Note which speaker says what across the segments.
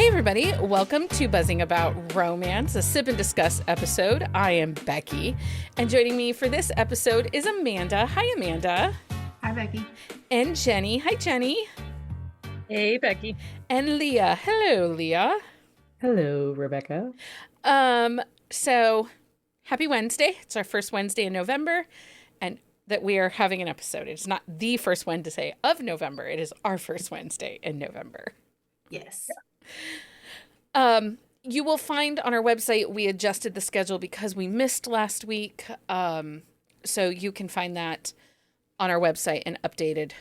Speaker 1: Hey everybody, welcome to Buzzing About Romance, a sip and discuss episode. I am Becky, and joining me for this episode is Amanda. Hi Amanda.
Speaker 2: Hi Becky.
Speaker 1: And Jenny. Hi Jenny.
Speaker 3: Hey Becky.
Speaker 1: And Leah. Hello Leah.
Speaker 4: Hello Rebecca.
Speaker 1: So happy Wednesday. It's our first Wednesday in November, and that we are having an episode. It's not the first Wednesday of November. It is our first Wednesday in November.
Speaker 2: Yes.
Speaker 1: You will find on our website, we adjusted the schedule because we missed last week. So you can find that on our website and updated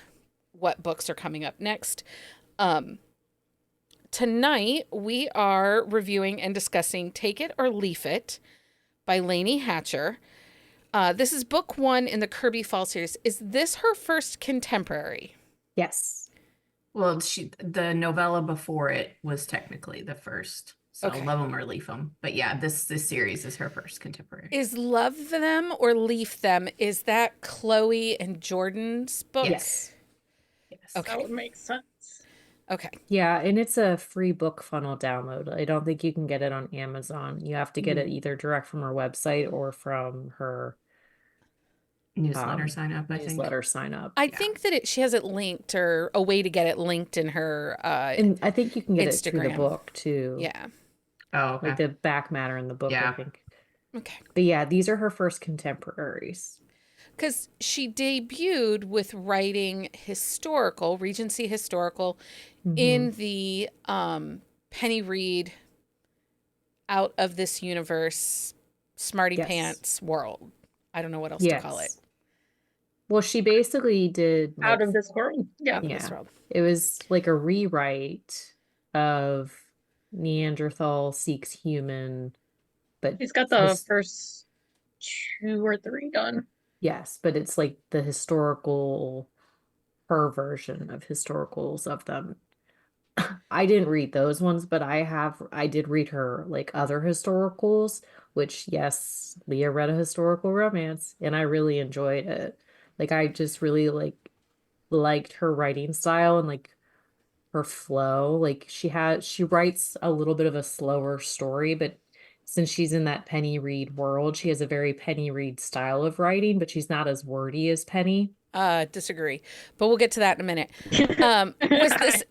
Speaker 1: what books are coming up next. Tonight, we are reviewing and discussing Take It or Leaf It by Laney Hatcher. This is book one in the Kirby Fall series. Is this her first contemporary?
Speaker 4: Yes.
Speaker 2: Well, the novella before it was technically the first. So
Speaker 1: Okay.
Speaker 2: Love 'em or Leaf 'em. But yeah, this series is her first contemporary.
Speaker 1: Is Love Them or Leaf Them, is that Chloe and Jordan's book?
Speaker 4: Yes.
Speaker 2: Yes.
Speaker 1: Okay.
Speaker 3: That would make sense.
Speaker 1: Okay.
Speaker 4: Yeah, and it's a free book funnel download. I don't think you can get it on Amazon. You have to get it either direct from her website or from her
Speaker 2: Newsletter sign up, I think.
Speaker 4: newsletter sign up.
Speaker 1: I
Speaker 2: Yeah.
Speaker 1: think that she has it linked, or a way to get it linked in her
Speaker 4: And I think you can get it through the
Speaker 1: Instagram.
Speaker 4: book too.
Speaker 1: yeah.
Speaker 2: Oh, okay.
Speaker 4: Like the back matter in the book, I
Speaker 2: Yeah.
Speaker 4: think.
Speaker 1: Okay.
Speaker 4: But yeah, these are her first contemporaries.
Speaker 1: Because she debuted with writing historical, Regency historical, in the Penny Reed out of this universe, Smarty
Speaker 4: Yes.
Speaker 1: Pants world. I don't know what else to call it.
Speaker 4: Well, she basically did
Speaker 3: Out
Speaker 4: like,
Speaker 3: of this world. Yeah.
Speaker 1: Out of
Speaker 4: Yeah.
Speaker 1: this world.
Speaker 4: it was like a rewrite of Neanderthal seeks human, but
Speaker 3: He's got the
Speaker 4: his-
Speaker 3: first 2 or 3 done.
Speaker 4: yes, but it's like the historical, her version of historicals of them. I didn't read those ones, but I did read her like other historicals, which yes, Leah read a historical romance and I really enjoyed it. Like I just really liked her writing style and like her flow. Like she writes a little bit of a slower story, but since she's in that Penny Reed world, she has a very Penny Reed style of writing, but she's not as wordy as Penny.
Speaker 1: Disagree. But we'll get to that in a minute. Was this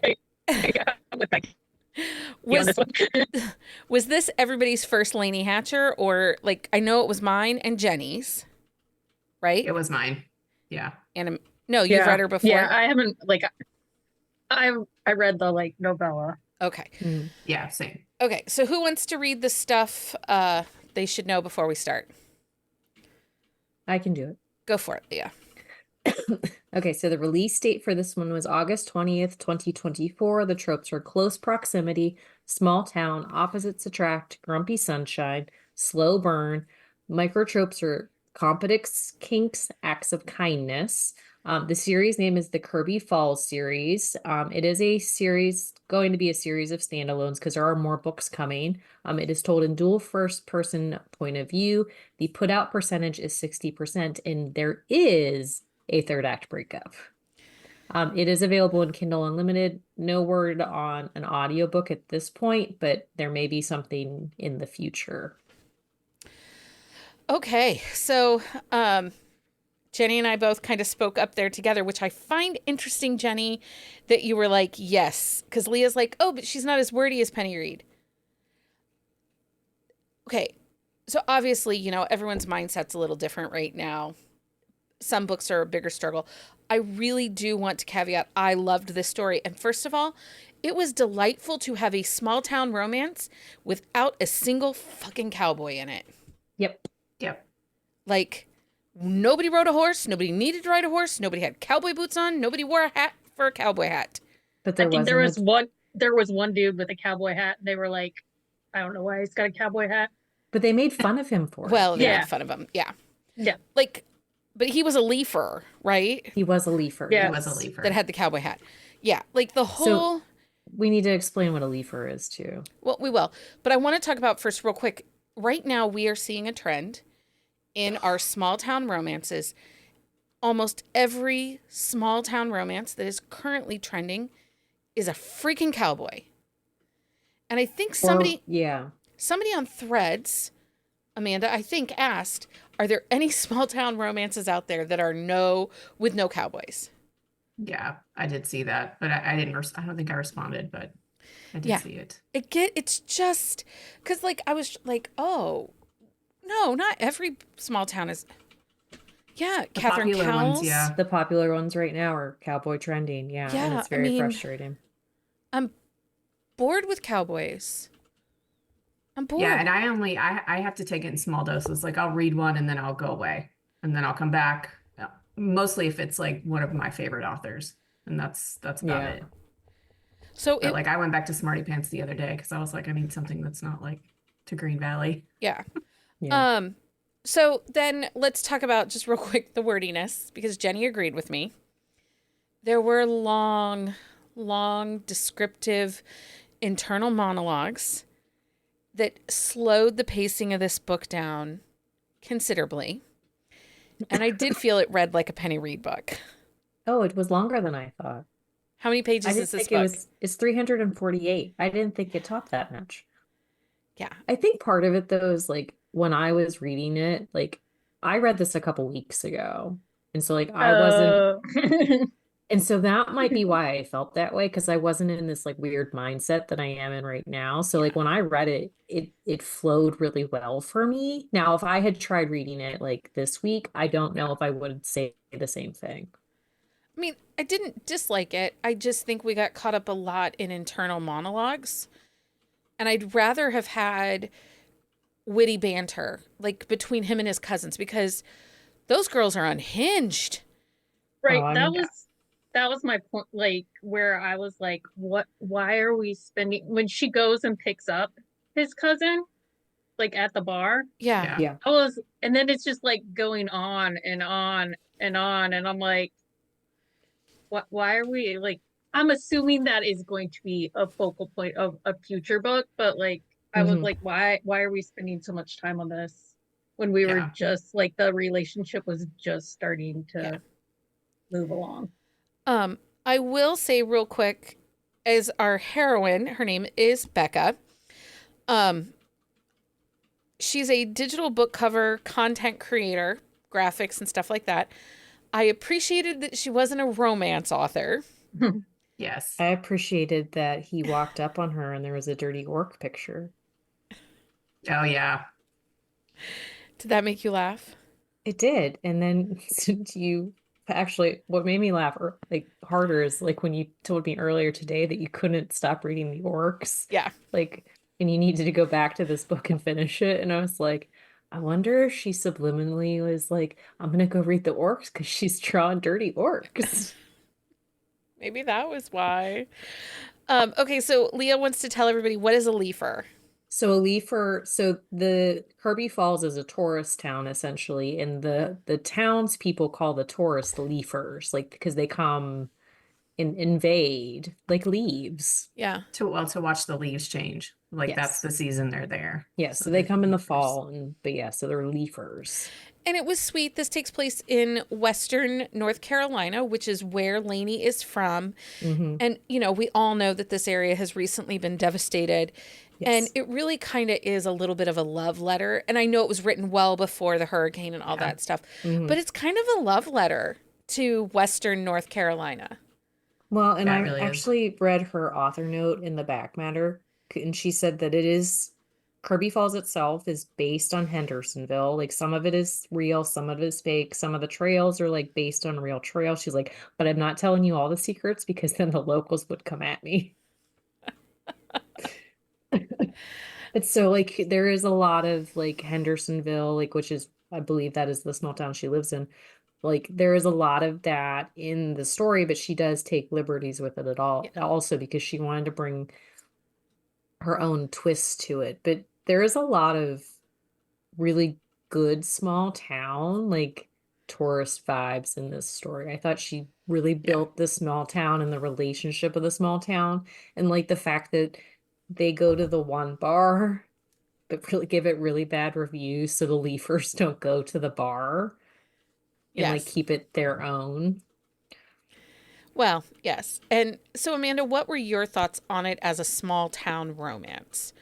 Speaker 3: Yeah, with Becky on
Speaker 1: was
Speaker 3: this one.
Speaker 1: was this everybody's first Laney Hatcher, or like I know it was mine and Jenny's, right?
Speaker 2: It was mine. Yeah.
Speaker 1: And no, you've read her before.
Speaker 3: Yeah, I haven't I read the novella.
Speaker 1: Okay.
Speaker 2: Yeah, same.
Speaker 1: Okay. So who wants to read the stuff they should know before we start?
Speaker 4: I can do it.
Speaker 1: Go for it, Leah.
Speaker 4: Okay, so the release date for this one was August 20th, 2024. The tropes are close proximity, small town, opposites attract, grumpy sunshine, slow burn. Microtropes are competence, kinks, acts of kindness. The series name is the Kirby Falls series. It is going to be a series of standalones because there are more books coming. It is told in dual first person point of view. The put out percentage is 60%, and there is a third act breakup. It is available in Kindle Unlimited. No word on an audiobook at this point, but there may be something in the future.
Speaker 1: Okay. So Jenny and I both kind of spoke up there together, which I find interesting, Jenny, that you were like, yes, because Leah's like, oh, but she's not as wordy as Penny Reed. Okay. So obviously, everyone's mindset's a little different right now. Some books are a bigger struggle. I really do want to caveat, I loved this story. And first of all, it was delightful to have a small town romance without a single fucking cowboy in it.
Speaker 4: Yep.
Speaker 2: Yep.
Speaker 1: Like, nobody rode a horse. Nobody needed to ride a horse. Nobody had cowboy boots on. Nobody wore a hat for a cowboy hat.
Speaker 4: But
Speaker 3: I think there was one dude with a cowboy hat. They were like, I don't know why he's got a cowboy hat.
Speaker 4: But they made fun of him for it.
Speaker 1: Well, they
Speaker 3: Yeah.
Speaker 1: made fun of him. Yeah.
Speaker 3: Yeah.
Speaker 1: Like, but he was a leafer, right?
Speaker 4: He was a leafer.
Speaker 3: Yeah.
Speaker 2: It was a leafer.
Speaker 1: That had the cowboy hat. Yeah. Like the whole...
Speaker 4: We need to explain what a leafer is too.
Speaker 1: Well, we will. But I want to talk about first real quick. Right now, we are seeing a trend in our small town romances. Almost every small town romance that is currently trending is a freaking cowboy. And I think
Speaker 4: Or yeah.
Speaker 1: somebody on Threads, Amanda, I think asked, are there any small town romances out there that are with no cowboys?
Speaker 2: Yeah, I did see that, but I didn't. I don't think I responded, but I did
Speaker 1: Yeah.
Speaker 2: see it.
Speaker 1: It's just because like I was like, oh no, not every small town is. Yeah,
Speaker 2: The
Speaker 1: Catherine
Speaker 2: popular ones,
Speaker 1: Cowles.
Speaker 2: yeah.
Speaker 4: The popular ones right now are cowboy trending. Yeah, and
Speaker 1: Yeah,
Speaker 4: it's
Speaker 1: I
Speaker 4: very
Speaker 1: mean,
Speaker 4: frustrating.
Speaker 1: I'm bored with cowboys. I'm
Speaker 2: Yeah,
Speaker 1: bored.
Speaker 2: and I have to take it in small doses. Like I'll read one and then I'll go away. And then I'll come back. Mostly if it's like one of my favorite authors. And that's about
Speaker 4: Yeah.
Speaker 2: it.
Speaker 1: So
Speaker 2: But like I went back to Smarty Pants the other day because I was like, I need something that's not like to Green Valley.
Speaker 1: yeah.
Speaker 4: Yeah.
Speaker 1: So then let's talk about just real quick the wordiness because Jenny agreed with me. There were long, descriptive internal monologues that slowed the pacing of this book down considerably. And I did feel it read like a Penny Reed book.
Speaker 4: Oh, it was longer than I thought.
Speaker 1: How many
Speaker 4: I
Speaker 1: pages is
Speaker 4: didn't
Speaker 1: this
Speaker 4: think it
Speaker 1: book?
Speaker 4: it's 348. I didn't think it topped that much.
Speaker 1: Yeah.
Speaker 4: I think part of it though is like when I was reading it, like I read this a couple weeks ago. And so like I wasn't
Speaker 3: Oh.
Speaker 4: and so that might be why I felt that way because I wasn't in this like weird mindset that I am in right now. So like when I read it, it flowed really well for me. Now, if I had tried reading it like this week, I don't know
Speaker 2: Yeah.
Speaker 4: if I would say the same thing.
Speaker 1: I mean, I didn't dislike it. I just think we got caught up a lot in internal monologues. And I'd rather have had witty banter, like between him and his cousins, because those girls are unhinged.
Speaker 3: Right.
Speaker 4: Oh,
Speaker 3: That was my point, like where I was like, why are we spending when she goes and picks up his cousin, like at the bar?
Speaker 1: Yeah.
Speaker 2: Yeah.
Speaker 4: yeah.
Speaker 3: And then it's just like going on and on and on. And I'm like, why are we like, I'm assuming that is going to be a focal point of a future book, but like, I was
Speaker 4: Mhm.
Speaker 3: like, why are we spending so much time on this when we were
Speaker 2: Yeah.
Speaker 3: just like, the relationship was just starting to
Speaker 1: Yeah.
Speaker 3: move along.
Speaker 1: I will say real quick, as our heroine, her name is Becca. She's a digital book cover content creator, graphics and stuff like that. I appreciated that she wasn't a romance author.
Speaker 2: Yes.
Speaker 4: I appreciated that he walked up on her and there was a dirty orc picture.
Speaker 2: Oh yeah.
Speaker 1: Did that make you laugh?
Speaker 4: It did. And then since you actually, what made me laugh like harder is like when you told me earlier today that you couldn't stop reading the orcs.
Speaker 1: Yeah.
Speaker 4: Like, and you needed to go back to this book and finish it. And I was like, I wonder if she subliminally was like, I'm gonna go read the orcs because she's drawing dirty orcs.
Speaker 1: Maybe that was why. Okay, so Leah wants to tell everybody what is a leafer.
Speaker 4: So a leafer, so the Kirby Falls is a tourist town essentially, and the townspeople call the tourists leafers, like because they come and invade like leaves.
Speaker 1: Yeah.
Speaker 2: To watch the leaves change. Like that's
Speaker 4: Yes.
Speaker 2: the season they're there.
Speaker 4: Yeah,
Speaker 2: So
Speaker 4: so they
Speaker 2: they're
Speaker 4: come in the
Speaker 2: leafers.
Speaker 4: fall, and but yeah, so they're leafers.
Speaker 1: And it was sweet. This takes place in Western North Carolina, which is where Laney is from.
Speaker 4: Mm-hmm.
Speaker 1: And, you know, we all know that this area has recently been devastated. And
Speaker 4: Yes.
Speaker 1: it really kind of is a little bit of a love letter. And I know it was written well before the hurricane and all
Speaker 2: Yeah.
Speaker 1: that stuff,
Speaker 4: Mhm.
Speaker 1: but it's kind of a love letter to Western North Carolina.
Speaker 4: Well, and
Speaker 2: Yeah, it
Speaker 4: I
Speaker 2: really is.
Speaker 4: actually read her author note in the back matter, and she said that it is Kirby Falls itself is based on Hendersonville. Like some of it is real, some of it is fake, some of the trails are like based on real trails. She's like, but I'm not telling you all the secrets because then the locals would come at me. But so like there is a lot of like Hendersonville, like which is I believe that is the small town she lives in. Like there is a lot of that in the story, but she does take liberties with it at all also because she wanted to bring her own twist to it. But there is a lot of really good small town like tourist vibes in this story. I thought she really built the small town and the relationship of the small town and like the fact that they go to the one bar but really give it really bad reviews so the leafers don't go to the bar and like
Speaker 1: Yes.
Speaker 4: keep it their own.
Speaker 1: Well, yes. And so, Amanda, what were your thoughts on it as a small town romance?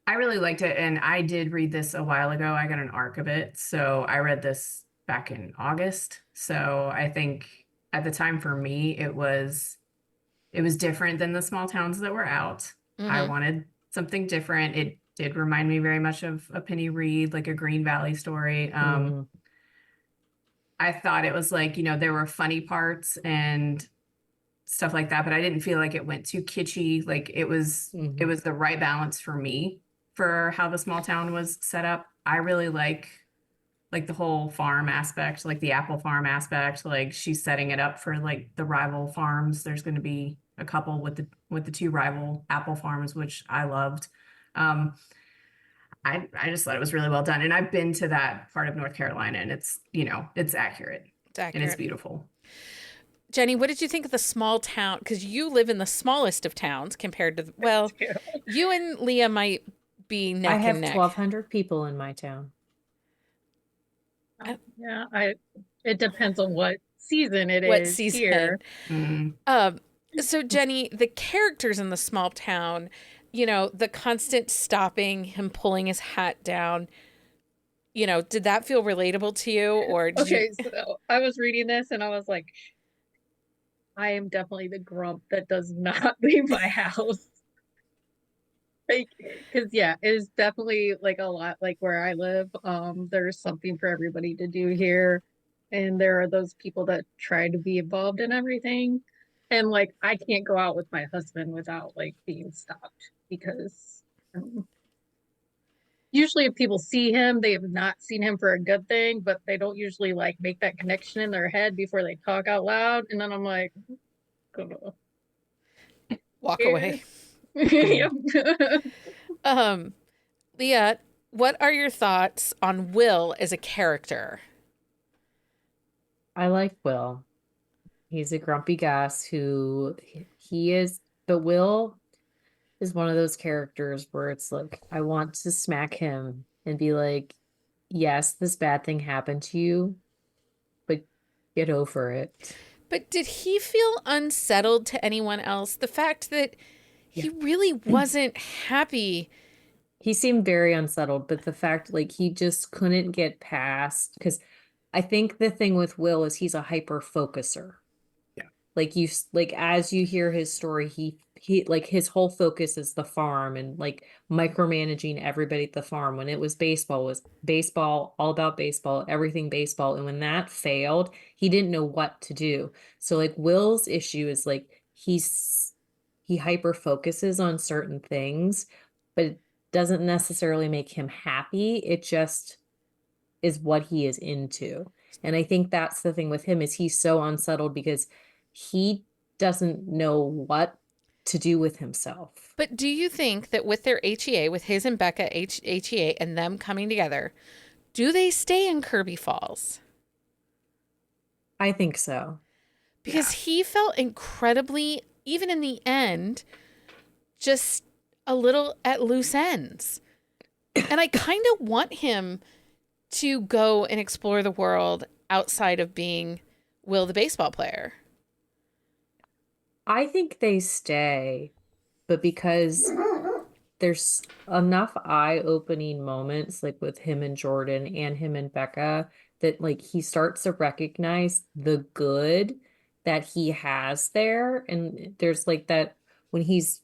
Speaker 2: I really liked it, and I did read this a while ago. I got an arc of it, so I read this back in August. So I think at the time for me, it was different than the small towns that were out. I
Speaker 1: Mm-hmm.
Speaker 2: wanted something different. It did remind me very much of a Penny Reed, like a Green Valley story.
Speaker 4: Mhm.
Speaker 2: I thought it was like, there were funny parts and stuff like that, but I didn't feel like it went too kitschy. Like it
Speaker 4: Mhm.
Speaker 2: was the right balance for me for how the small town was set up. I really like the whole farm aspect, like the apple farm aspect, like she's setting it up for like the rival farms. There's going to be a couple with the two rival apple farms, which I loved. Um, I just thought it was really well done. And I've been to that part of North Carolina and it's accurate
Speaker 1: It's
Speaker 2: and it's
Speaker 1: accurate.
Speaker 2: beautiful.
Speaker 1: Jenny, what did you think of the small town? Because you live in the smallest of towns compared to, well,
Speaker 3: too.
Speaker 1: you and Leah might be
Speaker 4: I
Speaker 1: neck
Speaker 4: have
Speaker 1: and neck.
Speaker 4: 1,200 people in my town.
Speaker 3: Yeah, it depends on what season it
Speaker 1: What
Speaker 3: is
Speaker 1: season?
Speaker 3: here.
Speaker 2: Mm.
Speaker 1: Um, so Jenny, the characters in the small town, the constant stopping, him pulling his hat down, did that feel relatable to you or did you
Speaker 3: Okay, so I was reading this and I was like, I am definitely the grump that does not leave my house. Like, because yeah, it is definitely like a lot like where I live. There's something for everybody to do here. And there are those people that try to be involved in everything. And like I can't go out with my husband without like being stopped because usually if people see him, they have not seen him for a good thing, but they don't usually like make that connection in their head before they talk out loud. And then I'm like, gonna
Speaker 1: walk
Speaker 3: here.
Speaker 1: away?
Speaker 3: Yep.
Speaker 1: Um, Leah, what are your thoughts on Will as a character?
Speaker 4: I like Will. He's a grumpy Gus who he is, but Will is one of those characters where it's like, I want to smack him and be like, yes, this bad thing happened to you, but get over it.
Speaker 1: But did he feel unsettled to anyone else? The fact that
Speaker 4: Yeah.
Speaker 1: he really wasn't happy.
Speaker 4: He seemed very unsettled, but the fact like he just couldn't get past because I think the thing with Will is he's a hyper focuser.
Speaker 2: Yeah.
Speaker 4: Like like as you hear his story, he like his whole focus is the farm and like micromanaging everybody at the farm. When it was baseball, all about baseball, everything baseball. And when that failed, he didn't know what to do. So like Will's issue is like he hyper focuses on certain things, but it doesn't necessarily make him happy. It just is what he is into. And I think that's the thing with him is he's so unsettled because he doesn't know what to do with himself.
Speaker 1: But do you think that with their HEA, with his and Becca HEA and them coming together, do they stay in Kirby Falls?
Speaker 4: I think so.
Speaker 1: Because he felt incredibly, even in the end, just a little at loose ends. And I kind of want him to go and explore the world outside of being Will the baseball player.
Speaker 4: I think they stay, but because there's enough eye-opening moments like with him and Jordan and him and Becca that like he starts to recognize the good that he has there. And there's like that when he's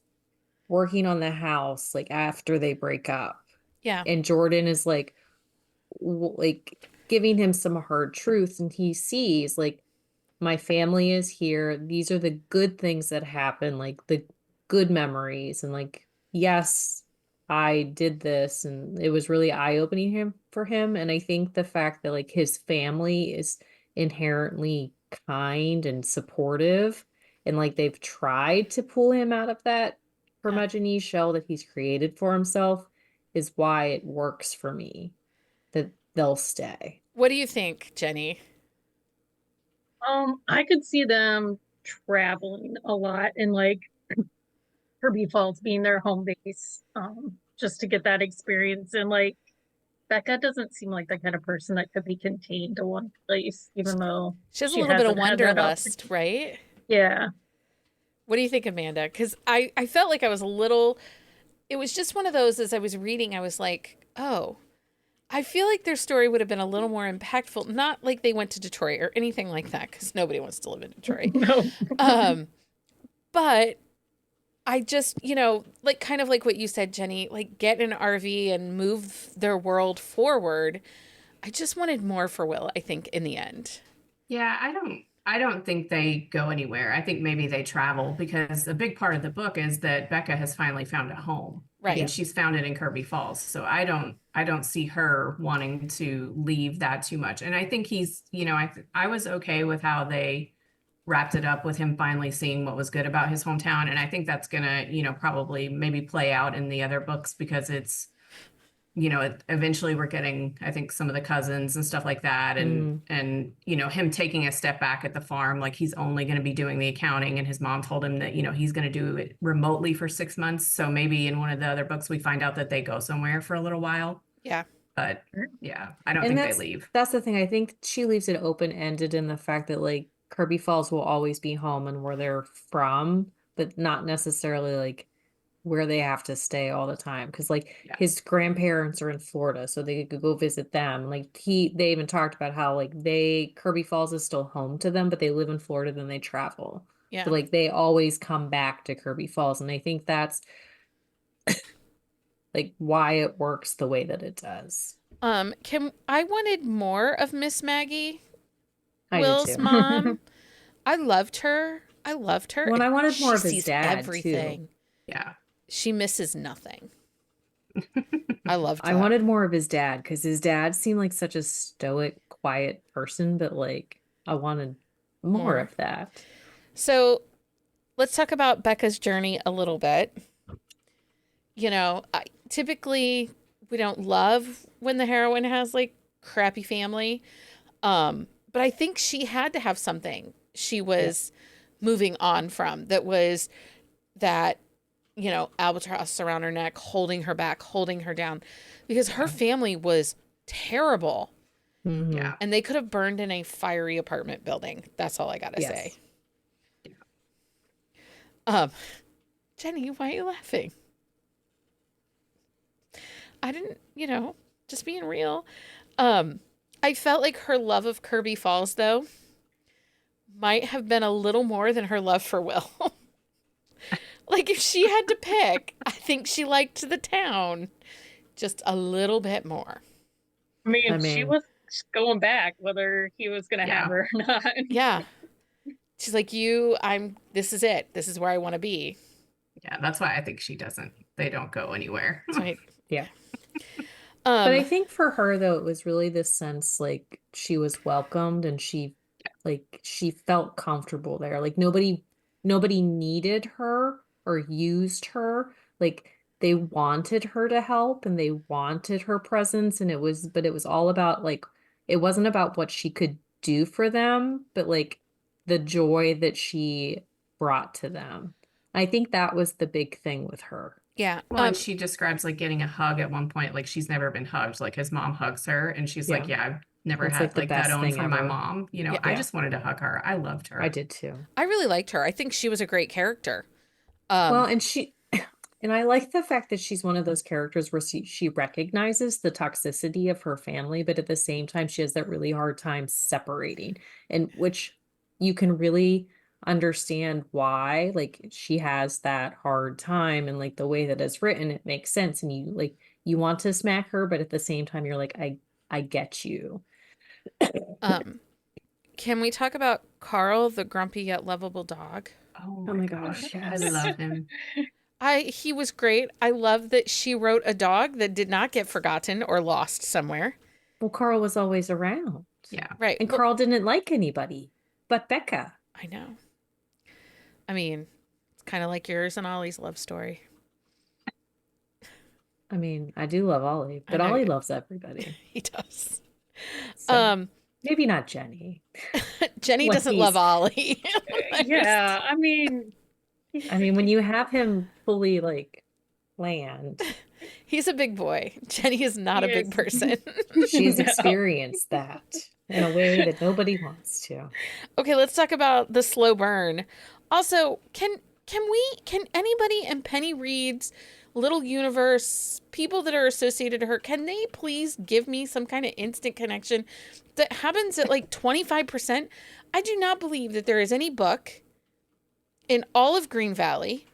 Speaker 4: working on the house, like after they break up,
Speaker 1: Yeah.
Speaker 4: and Jordan is like like giving him some hard truths, and he sees like my family is here. These are the good things that happen, like the good memories. And like, yes, I did this. And it was really eye-opening him for him. And I think the fact that like his family is inherently kind and supportive, and like they've tried to pull him out of that
Speaker 1: Yeah.
Speaker 4: curmudgeon shell that he's created for himself is why it works for me that they'll stay.
Speaker 1: What do you think, Jenny?
Speaker 3: I could see them traveling a lot and like Kirby Falls being their home base, just to get that experience and like Becca doesn't seem like the kind of person that could be contained to one place, even though
Speaker 1: She has a
Speaker 3: she
Speaker 1: little bit of
Speaker 3: hasn't had that
Speaker 1: wanderlust, right?
Speaker 3: Yeah.
Speaker 1: What do you think, Amanda? Because I felt like I was a little, it was just one of those, as I was reading, I was like, oh, I feel like their story would have been a little more impactful. Not like they went to Detroit or anything like that, because nobody wants to live in Detroit.
Speaker 3: No.
Speaker 1: But I just, like kind of like what you said, Jenny, like get an RV and move their world forward. I just wanted more for Will, I think, in the end.
Speaker 2: Yeah, I don't think they go anywhere. I think maybe they travel because a big part of the book is that Becca has finally found a home.
Speaker 1: Right.
Speaker 2: And she's found it in Kirby Falls. So I don't see her wanting to leave that too much. And I think he's, I was okay with how they wrapped it up with him finally seeing what was good about his hometown. And I think that's gonna, probably maybe play out in the other books because it's, eventually we're getting, I think, some of the cousins and stuff like that, and him taking a step back at the farm, like he's only going to be doing the accounting, and his mom told him that he's going to do it remotely for 6 months. So maybe in one of the other books we find out that they go somewhere for a little while.
Speaker 1: Yeah.
Speaker 2: But yeah, I don't
Speaker 4: And
Speaker 2: think they leave.
Speaker 4: that's the thing. I think she leaves it open-ended in the fact that like Kirby Falls will always be home and where they're from, but not necessarily like where they have to stay all the time. Because like
Speaker 2: Yeah.
Speaker 4: his grandparents are in Florida, so they could go visit them. Like they even talked about how like Kirby Falls is still home to them, but they live in Florida, then they travel.
Speaker 1: Yeah.
Speaker 4: So like they always come back to Kirby Falls, and I think that's like why it works the way that it does.
Speaker 1: I wanted more of Miss Maggie,
Speaker 4: I did
Speaker 1: Will's
Speaker 4: too.
Speaker 1: mom. I loved her.
Speaker 4: Well, and I wanted more
Speaker 1: She
Speaker 4: of his
Speaker 1: sees
Speaker 4: dad, too.
Speaker 1: everything.
Speaker 2: Yeah.
Speaker 1: She misses nothing. I loved that.
Speaker 4: I wanted more of his dad because his dad seemed like such a stoic, quiet person, but like I wanted more of that.
Speaker 1: So let's talk about Becca's journey a little bit. Typically we don't love when the heroine has like crappy family. But I think she had to have something she was moving on from that was that, albatross around her neck, holding her back, holding her down, because her family was terrible.
Speaker 4: Mhm.
Speaker 2: Yeah.
Speaker 1: And they could have burned in a fiery apartment building. That's all I got to say. Jenny, why are you laughing? I didn't, just being real. I felt like her love of Kirby Falls, though, might have been a little more than her love for Will. Like, if she had to pick, I think she liked the town just a little bit more.
Speaker 3: I mean,
Speaker 4: I
Speaker 3: she
Speaker 4: mean-
Speaker 3: was going back whether he was going to have her or not.
Speaker 1: Yeah. She's like, this is it. This is where I want to be.
Speaker 2: Yeah, that's why I think they don't go anywhere.
Speaker 1: Right.
Speaker 4: Yeah. But I think for her though, it was really this sense like she was welcomed and she felt comfortable there. Like nobody needed her or used her. Like they wanted her to help and they wanted her presence, and it was all about like it wasn't about what she could do for them, but like the joy that she brought to them. I think that was the big thing with her.
Speaker 1: Yeah.
Speaker 2: Well, and she describes like getting a hug at one point, like she's never been hugged. Like his mom hugs her, and she's like,
Speaker 4: Yeah.
Speaker 2: I've never
Speaker 4: It's
Speaker 2: had
Speaker 4: like the
Speaker 2: like that
Speaker 4: best
Speaker 2: on
Speaker 4: thing
Speaker 2: from my
Speaker 4: ever.
Speaker 2: mom.
Speaker 1: Yeah.
Speaker 2: I just wanted to hug her. I loved her.
Speaker 4: I did too.
Speaker 1: I really liked her. I think she was a great character.
Speaker 4: Well, and I like the fact that she's one of those characters where she recognizes the toxicity of her family, but at the same time, she has that really hard time separating, and which you can really understand why, like she has that hard time, and like the way that it's written, it makes sense, and you want to smack her, but at the same time, you're like, I get you.
Speaker 1: Can we talk about Carl, the grumpy yet lovable dog?
Speaker 2: Oh
Speaker 4: my gosh,
Speaker 2: I
Speaker 4: yes.
Speaker 2: love him.
Speaker 1: He was great. I love that she wrote a dog that did not get forgotten or lost somewhere.
Speaker 4: Well, Carl was always around.
Speaker 2: Yeah.
Speaker 1: Right.
Speaker 4: And
Speaker 1: Well,
Speaker 4: Carl didn't like anybody but Becca.
Speaker 1: I know. I mean, it's kind of like yours and Ollie's love story.
Speaker 4: I mean, I do love Ollie, but
Speaker 1: I know
Speaker 4: Ollie
Speaker 1: you-
Speaker 4: loves everybody.
Speaker 1: He does.
Speaker 4: So maybe not Jenny.
Speaker 1: Jenny
Speaker 4: Well,
Speaker 1: doesn't love Ollie.
Speaker 3: Yeah, I mean,
Speaker 4: I mean, when you have him fully like planned,
Speaker 1: He's a big boy. Jenny is not
Speaker 3: He
Speaker 1: a big
Speaker 3: is.
Speaker 1: person.
Speaker 4: She's
Speaker 3: No.
Speaker 4: experienced that in a way that nobody wants to.
Speaker 1: Okay, let's talk about the slow burn. Also, can anybody in Penny Reed's little universe, people that are associated to her, can they please give me some kind of instant connection that happens at like 25%? I do not believe that there is any book in all of Green Valley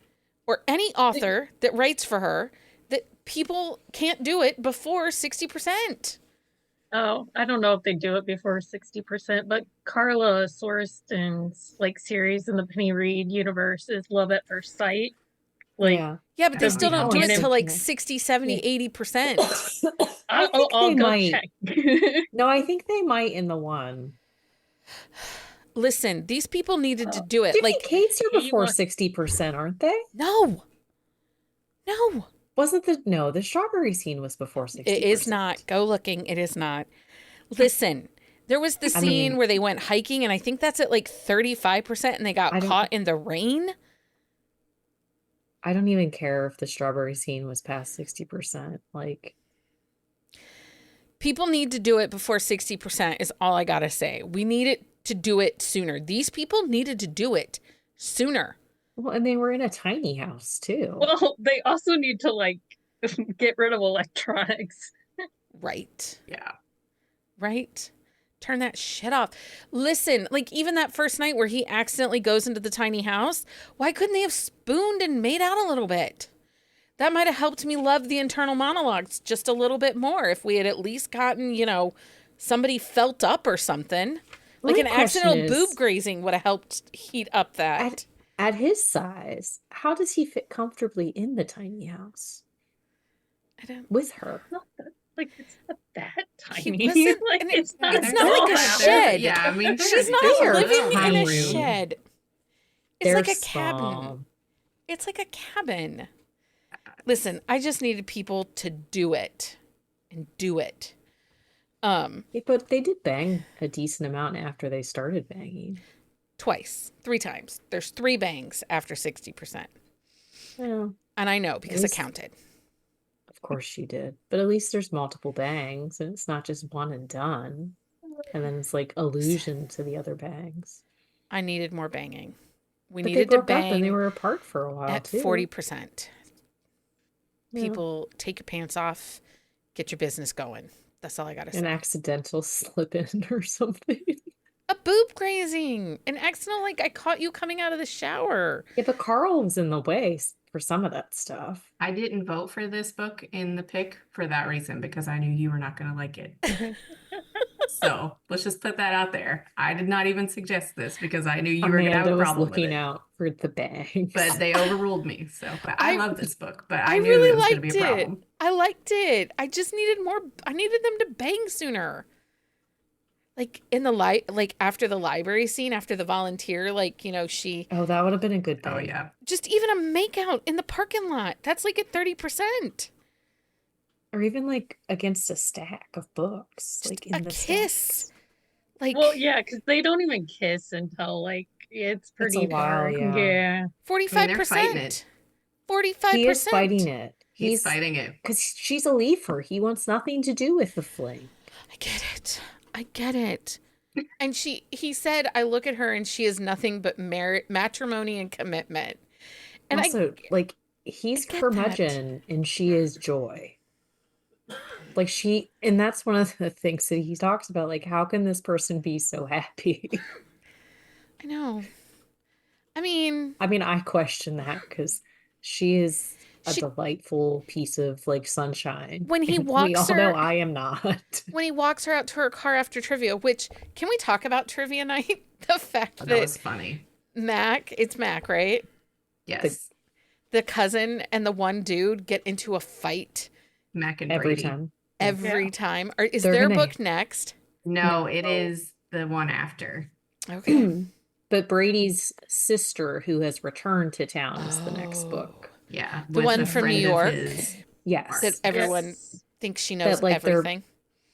Speaker 1: or any author that writes for her that people can't do it before 60%.
Speaker 3: Oh, I don't know if they do it before 60%, but Carla Sorensen's like series in the Penny Reed universe is Love at First Sight. Like,
Speaker 4: Yeah.
Speaker 1: Yeah, but they
Speaker 2: That
Speaker 1: still
Speaker 2: would be
Speaker 1: don't do it
Speaker 3: awesome.
Speaker 1: to like
Speaker 4: Yeah.
Speaker 1: 60, 70, 80%.
Speaker 4: I
Speaker 3: I'll,
Speaker 4: think
Speaker 3: I'll
Speaker 4: they
Speaker 3: go
Speaker 4: might.
Speaker 3: check.
Speaker 4: No, I think they might in the one.
Speaker 1: Listen, these people needed to
Speaker 3: Oh,
Speaker 1: do it.
Speaker 4: Jimmy
Speaker 1: Like,
Speaker 4: Cates are
Speaker 3: he
Speaker 4: before
Speaker 3: wants-
Speaker 4: 60%, aren't they?
Speaker 1: no.
Speaker 4: Wasn't the strawberry scene was before 60%.
Speaker 1: It is not. Go looking. It is not. Listen, there was the
Speaker 4: I
Speaker 1: scene
Speaker 4: mean-
Speaker 1: where they went hiking, and I think that's at like 35%, and they got
Speaker 4: I don't-
Speaker 1: caught in the rain.
Speaker 4: I don't even care if the strawberry scene was past 60%. Like,
Speaker 1: People need to do it before 60%, is all I got to say. We need it to do it sooner. These people needed to do it sooner.
Speaker 4: well, and they were in a tiny house too.
Speaker 3: Well, they also need to like get rid of electronics.
Speaker 1: Right.
Speaker 2: Yeah.
Speaker 1: Right? Turn that shit off. Listen, like even that first night where he accidentally goes into the tiny house, why couldn't they have spooned and made out a little bit? That might have helped me love the internal monologues just a little bit more if we had at least gotten, somebody felt up or something. Like
Speaker 4: My
Speaker 1: an
Speaker 4: question
Speaker 1: accidental
Speaker 4: is,
Speaker 1: boob grazing would have helped heat up that.
Speaker 4: At his size, how does he fit comfortably in the tiny house
Speaker 1: I don't.
Speaker 4: with her?
Speaker 3: Like it's not that
Speaker 1: He
Speaker 3: tiny.
Speaker 1: wasn't-
Speaker 3: Like
Speaker 1: and
Speaker 3: it's not.
Speaker 1: it's not like a
Speaker 3: small.
Speaker 1: shed.
Speaker 2: Yeah, I mean,
Speaker 1: She's not
Speaker 4: They're
Speaker 1: living in a
Speaker 4: tiny.
Speaker 1: shed. It's
Speaker 4: They're
Speaker 1: like a cabin.
Speaker 4: small.
Speaker 1: It's like a cabin. Listen, I just needed people to do it and do it.
Speaker 4: Yeah, but they did bang a decent amount after they started banging.
Speaker 1: Twice, 3 times. There's 3 bangs after 60%.
Speaker 4: Well,
Speaker 1: And I know because I
Speaker 4: least-
Speaker 1: counted.
Speaker 4: of course she did. But at least there's multiple bangs and it's not just one and done. And then it's like allusion to the other bangs.
Speaker 1: I needed more banging. We
Speaker 4: But they
Speaker 1: needed to
Speaker 4: broke up and they
Speaker 1: bang
Speaker 4: were apart for a while
Speaker 1: at
Speaker 4: too.
Speaker 1: 40%.
Speaker 4: Yeah.
Speaker 1: People, take your pants off, get your business going. That's all I got to say.
Speaker 4: An accidental slip in or something.
Speaker 1: A boob grazing. An accidental, like I caught you coming out of the shower.
Speaker 4: Yeah, but Carl was in the way for some of that stuff.
Speaker 2: I didn't vote for this book in the pick for that reason because I knew you were not going to like it. So let's just put that out there. I did not even suggest this because I knew you were going to have
Speaker 4: Amanda
Speaker 2: a
Speaker 4: was
Speaker 2: problem with
Speaker 4: looking
Speaker 2: it.
Speaker 4: out for the bangs.
Speaker 2: But they overruled me. So but I love this book, but I
Speaker 1: I
Speaker 2: knew
Speaker 1: really
Speaker 2: it was going to
Speaker 1: liked
Speaker 2: be a
Speaker 1: it.
Speaker 2: problem.
Speaker 1: I liked it. I just needed more. I needed them to bang sooner. Like in the like after the library scene, after the volunteer, she
Speaker 4: Oh, that would have been a good
Speaker 2: Oh
Speaker 4: bang.
Speaker 2: yeah.
Speaker 1: just even a makeout in the parking lot. That's like at 30%.
Speaker 4: Or even like against a stack of books.
Speaker 1: Just
Speaker 4: Like in
Speaker 1: a
Speaker 4: the
Speaker 1: kiss.
Speaker 4: stacks.
Speaker 1: Like
Speaker 3: Well, yeah, because they don't even kiss until like it's pretty
Speaker 4: while,
Speaker 3: dark.
Speaker 4: yeah.
Speaker 3: Yeah.
Speaker 1: 45%.
Speaker 2: fighting it.
Speaker 1: 45%.
Speaker 4: He is fighting it.
Speaker 2: He's fighting it.
Speaker 4: Because she's a leafer. He wants nothing to do with the fling.
Speaker 1: I get it. I get it. And he said, I look at her and she is nothing but matrimony and commitment. And
Speaker 4: Also, like, he's
Speaker 1: I get
Speaker 4: curmudgeon and she is joy. Like and that's one of the things that he talks about. Like, how can this person be so happy?
Speaker 1: I know. I mean,
Speaker 4: I question that because she is a
Speaker 1: She-
Speaker 4: delightful piece of like sunshine.
Speaker 1: When he
Speaker 4: and we
Speaker 1: walks
Speaker 4: all know
Speaker 1: her-
Speaker 4: I am not.
Speaker 1: when he walks her out to her car after trivia, which can we talk about trivia night? The fact
Speaker 2: Oh,
Speaker 1: that,
Speaker 2: that was funny.
Speaker 1: it's Mac, right?
Speaker 2: Yes.
Speaker 1: The cousin and the one dude get into a fight
Speaker 2: Mac and
Speaker 4: Every
Speaker 2: Brady.
Speaker 4: time.
Speaker 1: every
Speaker 3: Yeah.
Speaker 1: time. Is
Speaker 4: They're
Speaker 1: their
Speaker 4: gonna-
Speaker 1: book next?
Speaker 2: No, it is the one after.
Speaker 1: Okay.
Speaker 4: But Brady's sister, who has returned to town, is the next
Speaker 1: Oh.
Speaker 4: book.
Speaker 2: Yeah.
Speaker 1: The
Speaker 2: was
Speaker 1: one
Speaker 2: a
Speaker 1: from New
Speaker 2: friend of
Speaker 1: York
Speaker 2: his.
Speaker 4: Yes.
Speaker 1: that everyone
Speaker 3: Yes.
Speaker 1: thinks she knows
Speaker 4: like, they're-
Speaker 1: everything.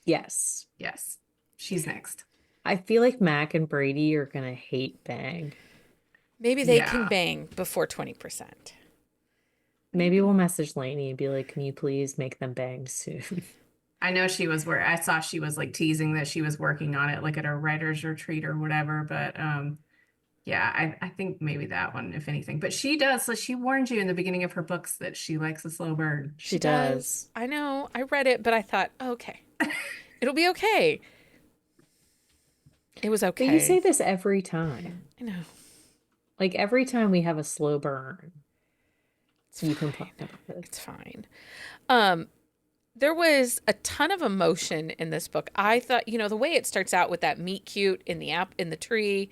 Speaker 4: Yes.
Speaker 2: Yes. She's next.
Speaker 4: I feel like Mac and Brady are gonna hate Bang.
Speaker 1: Maybe they can
Speaker 2: Yeah.
Speaker 1: bang before 20%.
Speaker 4: Maybe we'll message Laney and be like, can you please make them bang soon?
Speaker 2: I know she was where I saw she was like teasing that she was working on it like at a writer's retreat or whatever. But yeah, I think maybe that one, if anything. But she does, so she warned you in the beginning of her books that she likes a slow burn.
Speaker 4: She does.
Speaker 1: I know. I read it, but I thought, okay, it'll be okay. It was okay.
Speaker 4: But you say this every time.
Speaker 1: I know.
Speaker 4: Like every time we have a slow burn,
Speaker 1: It's
Speaker 4: you
Speaker 1: fine.
Speaker 4: complain about it.
Speaker 1: It's fine. There was a ton of emotion in this book. I thought, the way it starts out with that meet cute in the tree.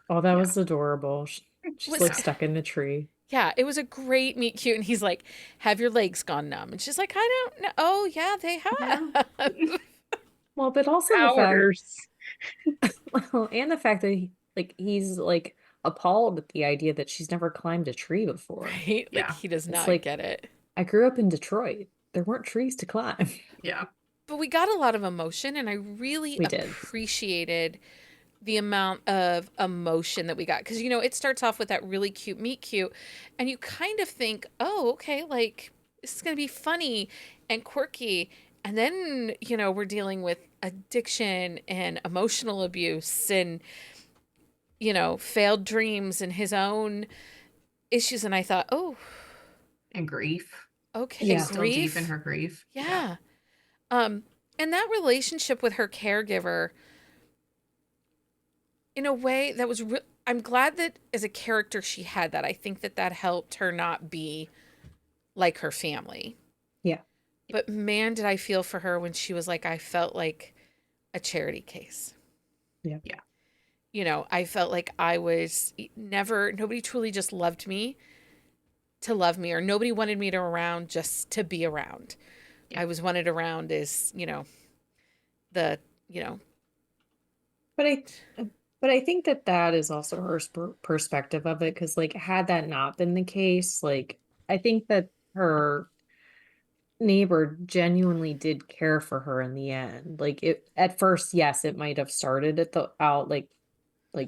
Speaker 4: Oh, that
Speaker 2: Yeah.
Speaker 4: was adorable. She's
Speaker 1: Was-
Speaker 4: like stuck in the tree.
Speaker 1: Yeah, it was a great meet cute. And he's like, have your legs gone numb? And she's like, I don't know. Oh, yeah, they have.
Speaker 4: Well, but also
Speaker 3: Hours.
Speaker 4: and the fact that he's like appalled at the idea that she's never climbed a tree before.
Speaker 1: Right?
Speaker 2: Yeah.
Speaker 1: Like, he does not
Speaker 4: like-
Speaker 1: get it.
Speaker 4: I grew up in Detroit. There weren't trees to climb.
Speaker 2: Yeah.
Speaker 1: But we got a lot of emotion, and I really
Speaker 4: We did.
Speaker 1: appreciated the amount of emotion that we got. Because, it starts off with that really cute meet cute, and you kind of think, oh, okay, like, this is going to be funny and quirky. And then, we're dealing with addiction and emotional abuse and, failed dreams and his own issues. And I thought, oh,
Speaker 2: And grief.
Speaker 1: okay,
Speaker 4: Yeah.
Speaker 2: She's still deep in her grief.
Speaker 1: Yeah. And that relationship with her caregiver, in a way that was, I'm glad that as a character she had that. I think that helped her not be like her family.
Speaker 4: Yeah.
Speaker 1: But man, did I feel for her when she was like, I felt like a charity case.
Speaker 4: Yeah.
Speaker 2: Yeah.
Speaker 1: I felt like I was nobody truly just loved me to love me, or nobody wanted me to around just to be around.
Speaker 2: Yeah.
Speaker 1: I was wanted around as, the,
Speaker 4: But I think that is also her perspective of it, because like had that not been the case, like I think that her neighbor genuinely did care for her in the end. Like it at first, yes, it might have started at the out like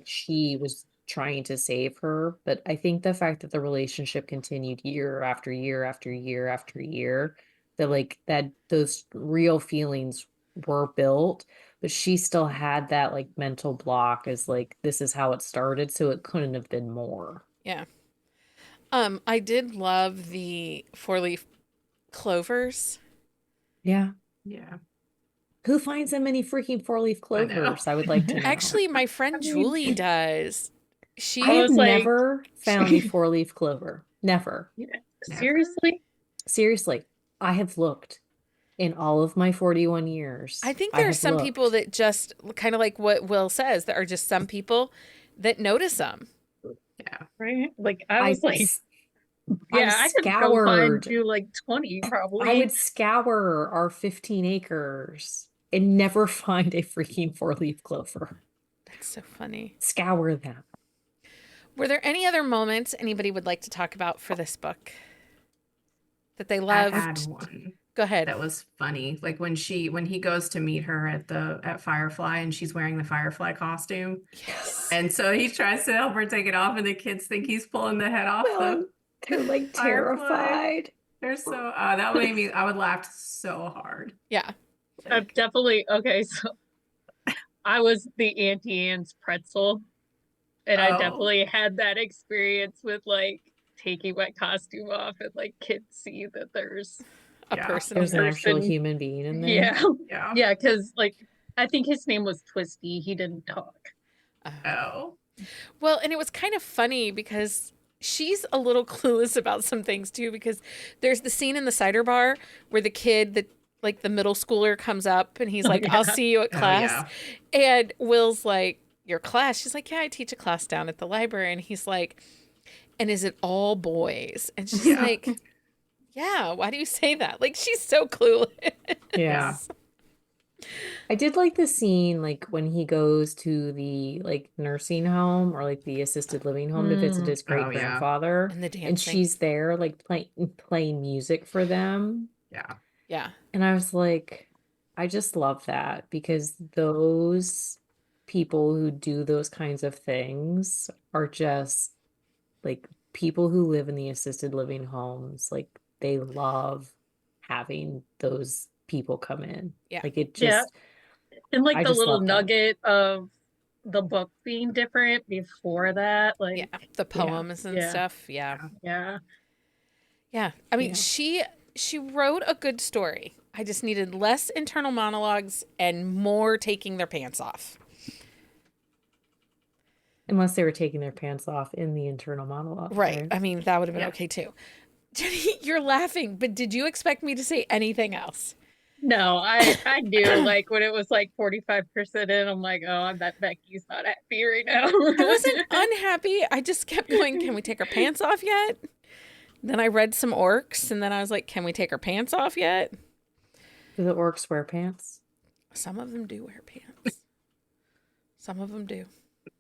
Speaker 4: she was trying to save her, but I think the fact that the relationship continued year after year after year after year, that those real feelings were built, but she still had that like mental block as like this is how it started, so it couldn't have been more.
Speaker 1: yeah. I did love the 4-leaf clovers.
Speaker 4: Yeah.
Speaker 2: Yeah.
Speaker 4: Who finds that many freaking 4-leaf
Speaker 2: I know.
Speaker 4: clovers? I would like to know.
Speaker 1: Actually, my friend
Speaker 3: I mean-
Speaker 1: Julie does. She
Speaker 4: I have
Speaker 3: was like-
Speaker 4: never found a 4-leaf clover. Never.
Speaker 3: Seriously?
Speaker 4: Seriously. I have looked in all of my 41 years.
Speaker 1: I think
Speaker 4: I
Speaker 1: there are
Speaker 4: have
Speaker 1: some people
Speaker 4: looked.
Speaker 1: that just kind of like what Will says, there are just some people that notice them.
Speaker 2: Yeah.
Speaker 3: Right? Like I was like,
Speaker 4: s-
Speaker 3: yeah, I could go find
Speaker 4: scoured.
Speaker 3: you like 20 probably.
Speaker 4: I would scour our 15 acres and never find a freaking 4-leaf clover.
Speaker 1: That's so funny.
Speaker 4: Scour them.
Speaker 1: Were there any other moments anybody would like to talk about for this book that they
Speaker 2: I
Speaker 1: loved?
Speaker 2: had one
Speaker 1: Go ahead.
Speaker 2: that was funny. Like when he goes to meet her at Firefly and she's wearing the Firefly costume.
Speaker 1: Yes.
Speaker 2: And so he tries to help her take it off, and the kids think he's pulling the head off the.
Speaker 4: They're like
Speaker 2: Firefly.
Speaker 4: terrified.
Speaker 2: They're so that made me. I would laugh so hard.
Speaker 1: Yeah.
Speaker 3: I've definitely okay, so I was the Auntie Anne's pretzel, and I
Speaker 2: Oh.
Speaker 3: definitely had that experience with like taking my costume off and like kids see that there's
Speaker 1: A
Speaker 2: Yeah.
Speaker 1: person.
Speaker 4: There's an actual
Speaker 3: person-
Speaker 4: human being in there.
Speaker 3: yeah
Speaker 2: Yeah.
Speaker 3: yeah because like I think his name was Twisty. He didn't talk.
Speaker 2: Oh.
Speaker 1: Well, and it was kind of funny because she's a little clueless about some things too, because there's the scene in the cider bar where the kid that like the middle schooler comes up and he's
Speaker 3: Oh,
Speaker 1: like,
Speaker 3: yeah.
Speaker 1: I'll see you at
Speaker 2: Oh,
Speaker 1: class. And Will's like, your class? She's like, yeah, I teach a class down at the library. And he's like, and is it all boys? And she's
Speaker 2: Yeah.
Speaker 1: like, yeah, why do you say that? Like, she's so clueless.
Speaker 4: Yeah. I did like the scene like when he goes to the like nursing home or like the assisted living home to visit his
Speaker 2: Oh, yeah.
Speaker 4: great grandfather.
Speaker 1: And the dancing.
Speaker 4: And she's there like playing music for them.
Speaker 2: Yeah.
Speaker 1: Yeah.
Speaker 4: And I was like, I just love that because those people who do those kinds of things are just like people who live in the assisted living homes, like they love having those people come in.
Speaker 1: Yeah.
Speaker 4: Like it
Speaker 3: Yeah.
Speaker 4: just,
Speaker 3: And like
Speaker 4: I
Speaker 3: the
Speaker 4: just
Speaker 3: little
Speaker 4: love that.
Speaker 3: nugget of the book being different before that,
Speaker 1: Yeah,
Speaker 3: like,
Speaker 1: the poems and
Speaker 3: yeah,
Speaker 1: stuff. Yeah.
Speaker 3: yeah.
Speaker 1: Yeah. I mean,
Speaker 4: Yeah.
Speaker 1: she wrote a good story. I just needed less internal monologues and more taking their pants off.
Speaker 4: Unless they were taking their pants off in the internal monologue,
Speaker 1: Right.
Speaker 4: right?
Speaker 1: I mean, that would have been
Speaker 2: Yeah.
Speaker 1: okay too. Jenny, you're laughing, but did you expect me to say anything else?
Speaker 3: No, I knew like when it was like 45% in, I'm like, oh, I bet Becky's not happy right now.
Speaker 1: I wasn't unhappy. I just kept going, can we take our pants off yet? Then I read some orcs and then I was like, can we take our pants off yet?
Speaker 4: Do the orcs wear pants?
Speaker 1: Some of them do wear pants. Some of them do.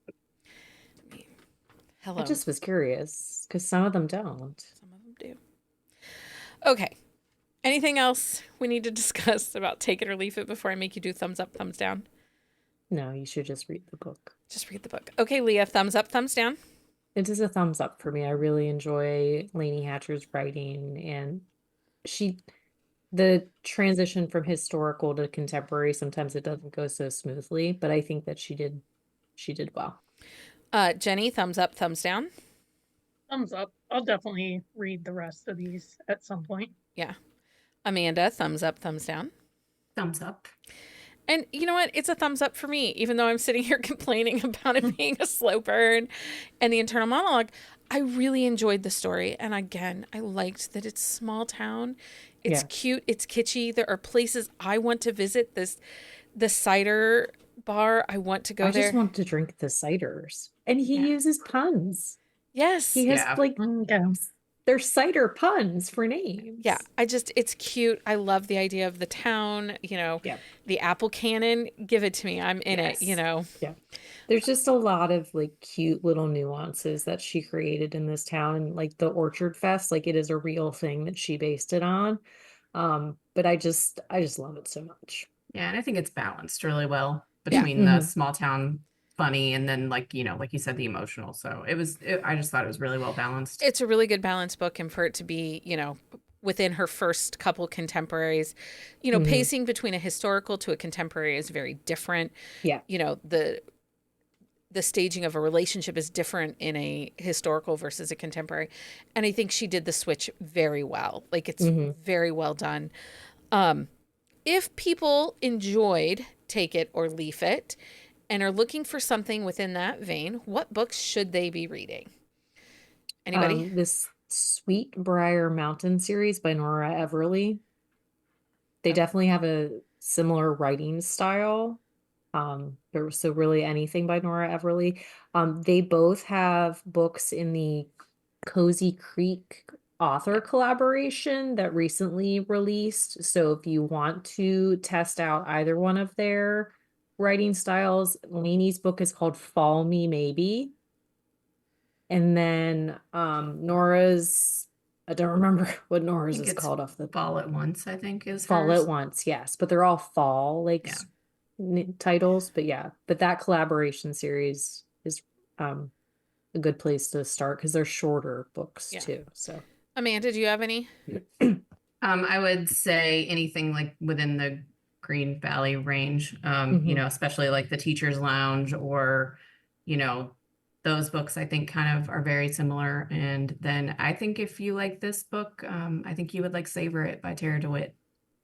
Speaker 1: I mean, hello.
Speaker 4: I just was curious because some of them don't.
Speaker 1: Some of them do. Okay. Anything else we need to discuss about Take It or Leave It before I make you do thumbs up, thumbs down?
Speaker 4: No, you should just read the book.
Speaker 1: Just read the book. Okay, Leah, thumbs up, thumbs down.
Speaker 4: It is a thumbs up for me. I really enjoy Laney Hatcher's writing, and the transition from historical to contemporary, sometimes it doesn't go so smoothly, but I think that she did well.
Speaker 1: Jenny, thumbs up, thumbs down.
Speaker 3: Thumbs up. I'll definitely read the rest of these at some point.
Speaker 1: Yeah. Amanda, thumbs up, thumbs down.
Speaker 2: Thumbs up.
Speaker 1: And you know what? It's a thumbs up for me, even though I'm sitting here complaining about it being a slow burn and the internal monologue. I really enjoyed the story. And again, I liked that it's small town. It's cute. It's kitschy. There are places I want to visit. The cider bar. I want to go
Speaker 4: I
Speaker 1: there.
Speaker 4: just want to drink the ciders. And he uses puns.
Speaker 1: Yes.
Speaker 4: He has
Speaker 3: Yeah.
Speaker 4: they're cider puns for names.
Speaker 1: Yeah, it's cute. I love the idea of the town, the apple cannon. Give it to me. I'm in it,
Speaker 2: Yes.
Speaker 4: Yeah. There's just a lot of like cute little nuances that she created in this town, and like the Orchard Fest, like it is a real thing that she based it on. But I just love it so much.
Speaker 2: Yeah, and I think it's balanced really well
Speaker 1: Yeah.
Speaker 2: between the small town funny and then like you said, the emotional. So I just thought it was really well balanced.
Speaker 1: It's a really good balanced book, and for it to be, within her first couple contemporaries, pacing between a historical to a contemporary is very different.
Speaker 4: Yeah.
Speaker 1: The staging of a relationship is different in a historical versus a contemporary. And I think she did the switch very well. Like it's very well done. If people enjoyed Take It or Leave It and are looking for something within that vein, what books should they be reading? Anybody?
Speaker 4: This Sweet Briar Mountain series by Nora Everly. They definitely have a similar writing style. So really anything by Nora Everly. They both have books in the Cozy Creek author collaboration that recently released. So if you want to test out either one of their writing styles, Lainey's book is called Fall Me Maybe. And then Nora's, I don't remember what Nora's is
Speaker 2: it's
Speaker 4: called off the
Speaker 2: Fall at Once, I think is
Speaker 4: Fall
Speaker 2: hers.
Speaker 4: at Once, yes. But they're all fall titles. But that collaboration series is a good place to start because they're shorter books too. So
Speaker 1: Amanda, do you have any?
Speaker 2: I would say anything like within the Green Valley range, especially like the Teacher's Lounge or, those books I think kind of are very similar. And then I think if you like this book, I think you would like Savor It by Tara DeWitt.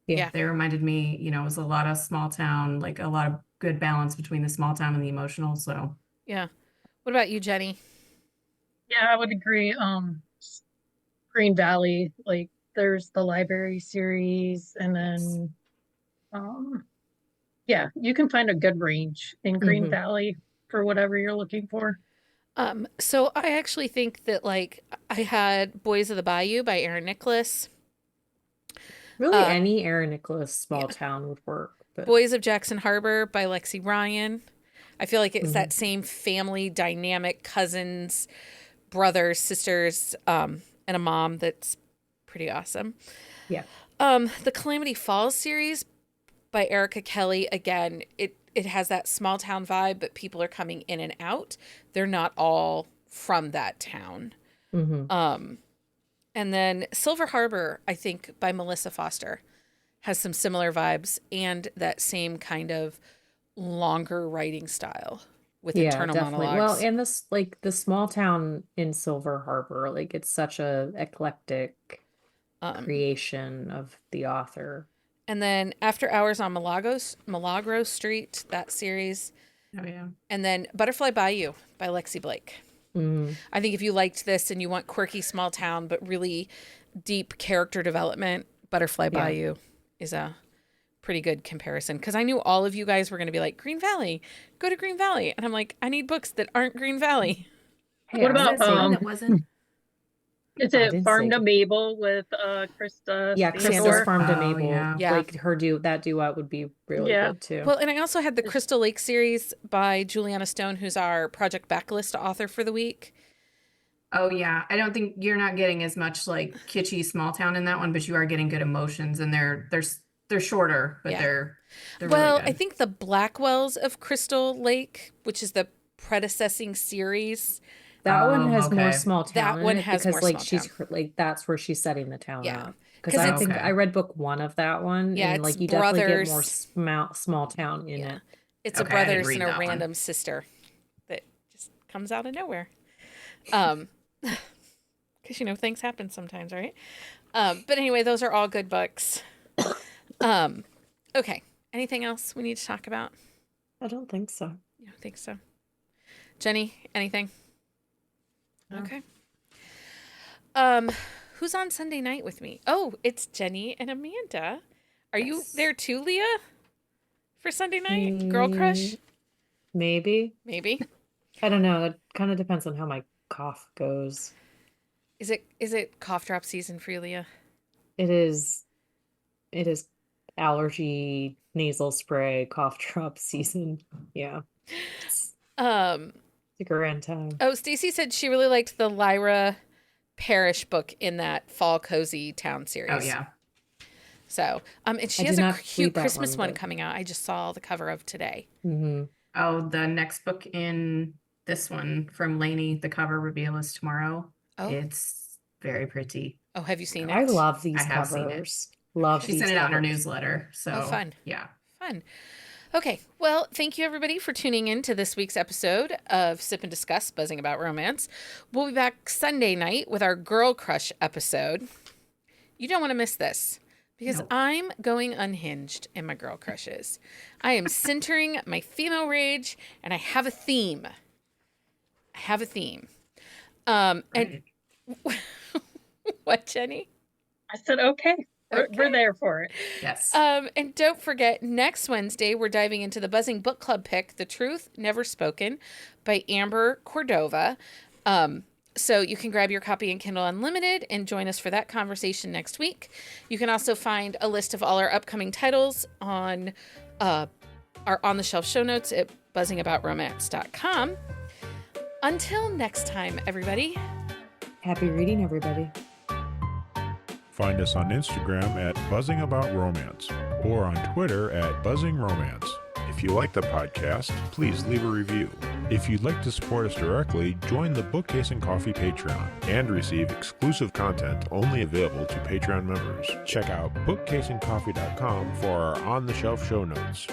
Speaker 1: Yeah.
Speaker 2: They reminded me, it was a lot of small town, like a lot of good balance between the small town and the emotional. So
Speaker 1: Yeah. What about you, Jenny?
Speaker 3: Yeah, I would agree. Green Valley, like there's the library series, and then you can find a good range in Green Valley for whatever you're looking for.
Speaker 1: So I actually think that like I had Boys of the Bayou by Aaron Nicholas.
Speaker 4: really any Aaron Nicholas small town would work. But
Speaker 1: Boys of Jackson Harbor by Lexi Ryan. I feel like it's that same family dynamic, cousins, brothers, sisters, and a mom that's pretty awesome.
Speaker 4: Yeah.
Speaker 1: The Calamity Falls series by Erica Kelly, again, it has that small town vibe, but people are coming in and out. They're not all from that town. And then Silver Harbor, I think, by Melissa Foster, has some similar vibes and that same kind of longer writing style with internal
Speaker 4: definitely. Well,
Speaker 1: monologues.
Speaker 4: and this like the small town in Silver Harbor, like it's such a eclectic creation of the author.
Speaker 1: And then After Hours on Milagro Street, that series.
Speaker 2: Oh yeah.
Speaker 1: And then Butterfly Bayou by Lexi Blake. I think if you liked this and you want quirky small town but really deep character development, Butterfly Bayou is a pretty good comparison. Because I knew all of you guys were going to be like, Green Valley, go to Green Valley. And I'm like, I need books that aren't Green Valley.
Speaker 2: Hey,
Speaker 3: What
Speaker 2: I was
Speaker 3: about,
Speaker 2: gonna say one that wasn't.
Speaker 3: Is
Speaker 4: I
Speaker 3: it
Speaker 4: didn't
Speaker 3: Farm
Speaker 4: say
Speaker 3: to
Speaker 4: that.
Speaker 3: Mabel with Krista
Speaker 4: Yeah,
Speaker 3: Stewart?
Speaker 4: Xander's Farm to
Speaker 2: Oh,
Speaker 4: Mabel.
Speaker 2: yeah.
Speaker 1: Yeah.
Speaker 4: Like her that duet would be really
Speaker 3: Yeah.
Speaker 4: good too.
Speaker 1: Well, and I also had the Crystal Lake series by Juliana Stone, who's our Project Backlist author for the week.
Speaker 2: Oh yeah. I don't think you're not getting as much like kitschy small town in that one, but you are getting good emotions, and they're shorter, but
Speaker 1: Yeah.
Speaker 2: they're
Speaker 1: Well,
Speaker 2: really
Speaker 1: I
Speaker 2: good.
Speaker 1: think the Blackwells of Crystal Lake, which is the predecessing series,
Speaker 4: That one has more
Speaker 2: okay.
Speaker 4: small town
Speaker 1: That
Speaker 4: in
Speaker 1: one
Speaker 4: it
Speaker 1: has
Speaker 4: because
Speaker 1: more
Speaker 4: like
Speaker 1: small
Speaker 4: she's like that's where she's setting the town
Speaker 1: Yeah.
Speaker 4: up.
Speaker 1: 'Cause
Speaker 4: Because I
Speaker 1: it's-
Speaker 4: think
Speaker 2: Okay.
Speaker 4: I read book 1 of that one,
Speaker 1: Yeah,
Speaker 4: and
Speaker 1: it's
Speaker 4: like you definitely get more
Speaker 1: brothers.
Speaker 4: small town in
Speaker 1: Yeah.
Speaker 4: it.
Speaker 1: It's
Speaker 2: Okay,
Speaker 1: a
Speaker 2: I didn't
Speaker 1: brothers
Speaker 2: read
Speaker 1: and a
Speaker 2: that one.
Speaker 1: random sister that just comes out of nowhere. Because, things happen sometimes, right? But anyway, those are all good books. Okay. Anything else we need to talk about?
Speaker 4: I don't think so.
Speaker 1: You don't think so? Jenny, anything?
Speaker 2: No.
Speaker 1: Okay. Who's on Sunday night with me? Oh, it's Jenny and Amanda. Are you
Speaker 2: Yes.
Speaker 1: there too, Leah? For Sunday night? Girl Crush?
Speaker 4: Maybe.
Speaker 1: Maybe.
Speaker 4: I don't know. It kind of depends on how my cough goes.
Speaker 1: Is it cough drop season for you, Leah?
Speaker 4: It is allergy nasal spray cough drop season. Yeah. It's a grand time.
Speaker 1: Oh, Stacy said she really liked the Lyra Parrish book in that Fall Cozy Town series.
Speaker 2: Oh yeah.
Speaker 1: So, and she
Speaker 4: I
Speaker 1: has
Speaker 4: did
Speaker 1: a
Speaker 4: not
Speaker 1: cute
Speaker 4: read that
Speaker 1: Christmas
Speaker 4: one,
Speaker 1: one
Speaker 4: but-
Speaker 1: coming out. I just saw the cover of today.
Speaker 4: Mm-hmm.
Speaker 2: Oh, the next book in this one from Laney, the cover reveal is tomorrow.
Speaker 1: Oh,
Speaker 2: It's very pretty.
Speaker 1: oh, have you seen it?
Speaker 4: I love these
Speaker 2: I have seen it.
Speaker 4: covers. Love
Speaker 2: She
Speaker 4: these
Speaker 2: sent it out in her
Speaker 4: covers.
Speaker 2: newsletter. So
Speaker 1: Oh, fun.
Speaker 2: yeah.
Speaker 1: Fun. Okay. Well, thank you everybody for tuning in to this week's episode of Sip and Discuss, Buzzing About Romance. We'll be back Sunday night with our Girl Crush episode. You don't want to miss this because
Speaker 2: Nope.
Speaker 1: I'm going unhinged in my girl crushes. I am centering my female rage and I have a theme. And
Speaker 2: Right.
Speaker 1: what, Jenny?
Speaker 3: I said, okay, we're
Speaker 1: Okay.
Speaker 3: there for it.
Speaker 2: Yes.
Speaker 1: And don't forget, next Wednesday, we're diving into the Buzzing Book Club pick, The Truth Never Spoken by Amber Cordova. So you can grab your copy in Kindle Unlimited and join us for that conversation next week. You can also find a list of all our upcoming titles on our On the Shelf show notes at buzzingaboutromance.com. Until next time, everybody.
Speaker 4: Happy reading, everybody.
Speaker 5: Find us on Instagram at Buzzing About Romance or on Twitter at Buzzing Romance. If you like the podcast, please leave a review. If you'd like to support us directly, join the Bookcase and Coffee Patreon and receive exclusive content only available to Patreon members. Check out bookcaseandcoffee.com for our on-the-shelf show notes.